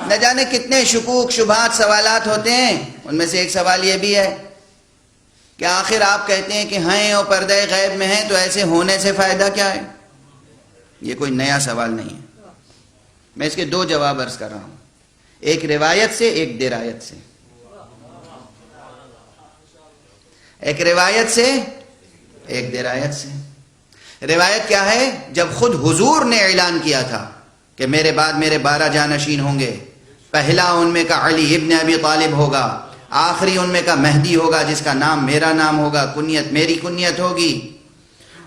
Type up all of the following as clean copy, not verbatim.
نہ جانے کتنے شکوک شبہات سوالات ہوتے ہیں. ان میں سے ایک سوال یہ بھی ہے کہ آخر آپ کہتے ہیں کہ ہیں اور پردہ غیب میں ہیں، تو ایسے ہونے سے فائدہ کیا ہے؟ یہ کوئی نیا سوال نہیں ہے. میں اس کے دو جواب عرض کر رہا ہوں، ایک روایت سے، ایک درایت سے. ایک روایت سے، ایک درایت سے. روایت کیا ہے؟ جب خود حضور نے اعلان کیا تھا کہ میرے بعد میرے 12 جانشین ہوں گے، پہلا ان میں کا علی ابن ابی طالب ہوگا، آخری ان میں کا مہدی ہوگا جس کا نام میرا نام ہوگا، کنیت میری کنیت ہوگی،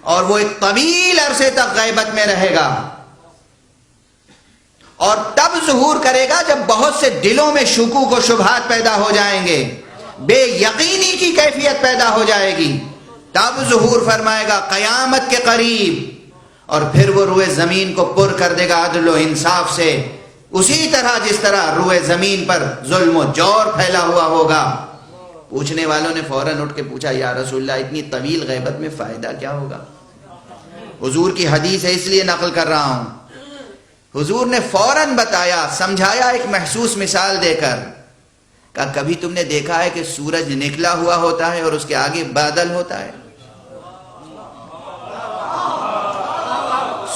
اور وہ ایک طویل عرصے تک غیبت میں رہے گا، اور تب ظہور کرے گا جب بہت سے دلوں میں شکوک و شبہات پیدا ہو جائیں گے، بے یقینی کی کیفیت پیدا ہو جائے گی، تب ظہور فرمائے گا قیامت کے قریب، اور پھر وہ روئے زمین کو پر کر دے گا عدل و انصاف سے، اسی طرح جس طرح روئے زمین پر ظلم و جور پھیلا ہوا ہوگا. پوچھنے والوں نے فوراً اٹھ کے پوچھا یا رسول اللہ اتنی طویل غیبت میں فائدہ کیا ہوگا؟ حضور کی حدیث ہے اس لیے نقل کر رہا ہوں. حضور نے فوراً بتایا، سمجھایا ایک محسوس مثال دے کر، کہا کبھی تم نے دیکھا ہے کہ سورج نکلا ہوا ہوتا ہے اور اس کے آگے بادل ہوتا ہے؟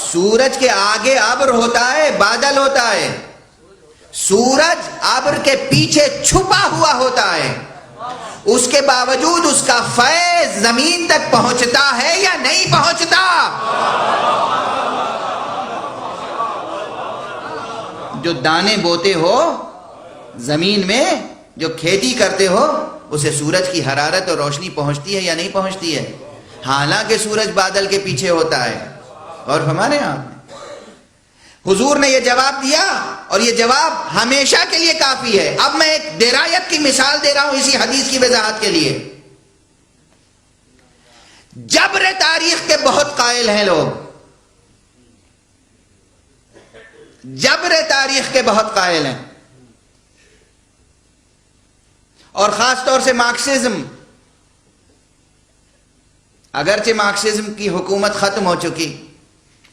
سورج کے آگے ابر ہوتا ہے، بادل ہوتا ہے. سورج ابر کے پیچھے چھپا ہوا ہوتا ہے، اس کے باوجود اس کا فیض زمین تک پہنچتا ہے یا نہیں پہنچتا؟ جو دانے بوتے ہو زمین میں، جو کھیتی کرتے ہو، اسے سورج کی حرارت اور روشنی پہنچتی ہے یا نہیں پہنچتی ہے؟ حالانکہ سورج بادل کے پیچھے ہوتا ہے. اور ہمارے یہاں حضور نے یہ جواب دیا، اور یہ جواب ہمیشہ کے لیے کافی ہے. اب میں ایک درایت کی مثال دے رہا ہوں اسی حدیث کی وضاحت کے لیے. جبر تاریخ کے بہت قائل ہیں لوگ، جبر تاریخ کے بہت قائل ہیں، اور خاص طور سے مارکسزم. اگرچہ مارکسزم کی حکومت ختم ہو چکی،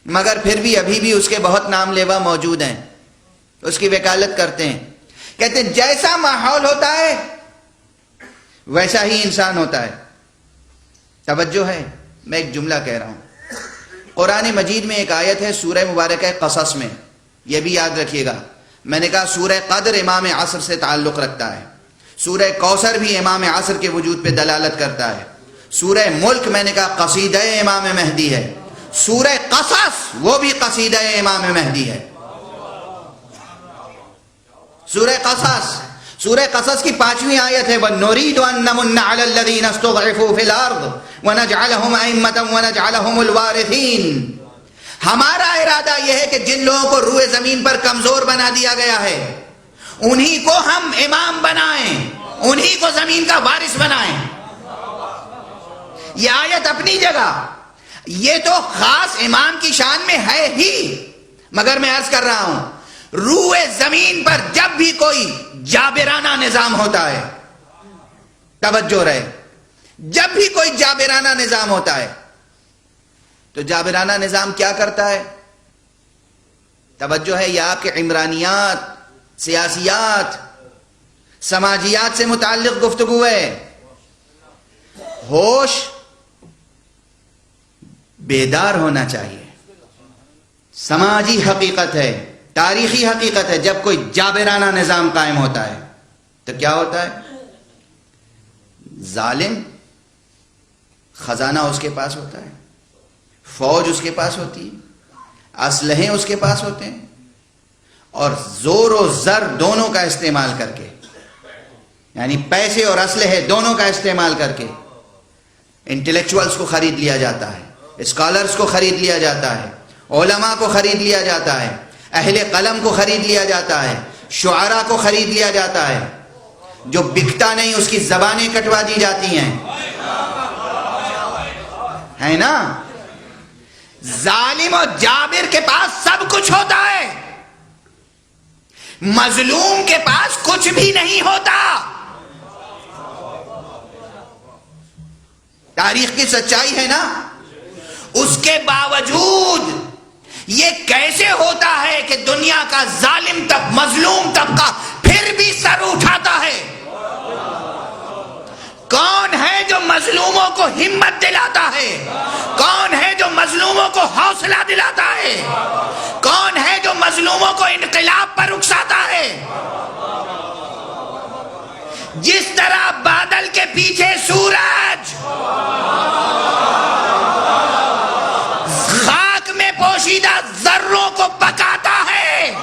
مگر پھر بھی ابھی بھی اس کے بہت نام لیوا موجود ہیں، اس کی وکالت کرتے ہیں. کہتے ہیں جیسا ماحول ہوتا ہے ویسا ہی انسان ہوتا ہے. توجہ ہے، میں ایک جملہ کہہ رہا ہوں. قرآن مجید میں ایک آیت ہے سورہ مبارکہ قصص میں، یہ بھی یاد رکھیے گا. میں نے کہا سورہ قدر امام عصر سے تعلق رکھتا ہے، سورہ کوثر بھی امام عصر کے وجود پہ دلالت کرتا ہے، سورہ ملک میں نے کہا قصیدہ امام مہدی ہے، سورہ قصص وہ بھی قصیدہ امام مہدی ہے. سورہ قصص کی 5ویں آیت ہے وَنُرِيدُ أَن نَّمُنَّ عَلَى الَّذِينَ اسْتُضْعِفُوا فِي الْأَرْضِ وَنَجْعَلَهُمْ أَئِمَّةً وَنَجْعَلَهُمُ الْوَارِثِينَ. ہمارا ارادہ یہ ہے کہ جن لوگوں کو روئے زمین پر کمزور بنا دیا گیا ہے انہی کو ہم امام بنائیں، انہی کو زمین کا وارث بنائیں. یہ آیت اپنی جگہ، یہ تو خاص امام کی شان میں ہے ہی، مگر میں عرض کر رہا ہوں روئے زمین پر جب بھی کوئی جابرانہ نظام ہوتا ہے، توجہ رہے، جب بھی کوئی جابرانہ نظام ہوتا ہے تو جابرانہ نظام کیا کرتا ہے؟ توجہ ہے، یہ آپ کے عمرانیات، سیاسیات، سماجیات سے متعلق گفتگو ہے. ہوش بیدار ہونا چاہیے. سماجی حقیقت ہے، تاریخی حقیقت ہے، جب کوئی جابرانہ نظام قائم ہوتا ہے تو کیا ہوتا ہے؟ ظالم، خزانہ اس کے پاس ہوتا ہے، فوج اس کے پاس ہوتی ہے، اسلحے اس کے پاس ہوتے ہیں، اور زور و زر دونوں کا استعمال کر کے، یعنی پیسے اور اسلحے دونوں کا استعمال کر کے انٹلیکچوئلز کو خرید لیا جاتا ہے، اسکالرز کو خرید لیا جاتا ہے، علماء کو خرید لیا جاتا ہے، اہل قلم کو خرید لیا جاتا ہے، شعراء کو خرید لیا جاتا ہے. جو بکتا نہیں اس کی زبانیں کٹوا دی جاتی ہیں، ہے نا؟ ظالم اور جابر کے پاس سب کچھ ہوتا ہے، مظلوم کے پاس کچھ بھی نہیں ہوتا. تاریخ کی سچائی ہے نا. اس کے باوجود یہ کیسے ہوتا ہے کہ دنیا کا ظالم مظلوم طبقہ پھر بھی سر اٹھاتا ہے؟ کون ہے جو مظلوموں کو ہمت دلاتا ہے؟ کون ہے جو مظلوموں کو حوصلہ دلاتا ہے؟ کون ہے جو مظلوموں کو انقلاب پر اکساتا ہے؟ جس طرح بادل کے پیچھے سورج خاک میں پوشیدہ ذروں کو پکاتا ہے،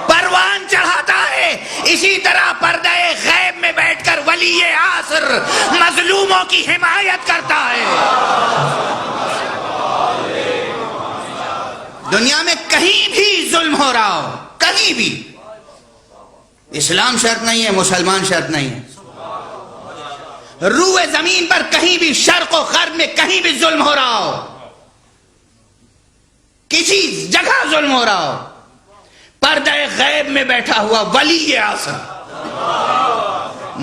پروان چڑھاتا ہے، اسی طرح پردہ غیب میں بیٹھ کر ولی عصر مظلوموں کی حمایت کرتا ہے۔ دنیا میں کہیں بھی ظلم ہو رہا ہو، کہیں بھی، اسلام شرط نہیں ہے، مسلمان شرط نہیں ہے، روئے زمین پر کہیں بھی شرق و غرب میں کہیں بھی ظلم ہو رہا ہو، کسی جگہ ظلم ہو رہا ہو، پردہ غیب میں بیٹھا ہوا ولی عصر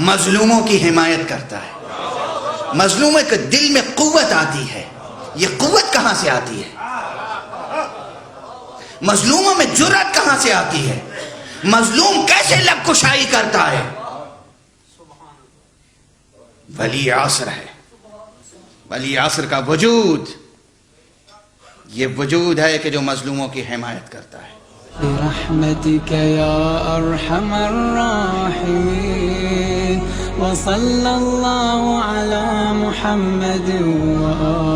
مظلوموں کی حمایت کرتا ہے۔ مظلوموں کے دل میں قوت آتی ہے، یہ قوت کہاں سے آتی ہے؟ مظلوموں میں جرأت کہاں سے آتی ہے؟ مظلوم کیسے لب کشائی کرتا ہے؟ ولی عصر ہے، ولی عصر کا وجود یہ وجود ہے کہ جو مظلوموں کی حمایت کرتا ہے۔ برحمتك يا أرحم الراحمين وصلى الله على محمد وآله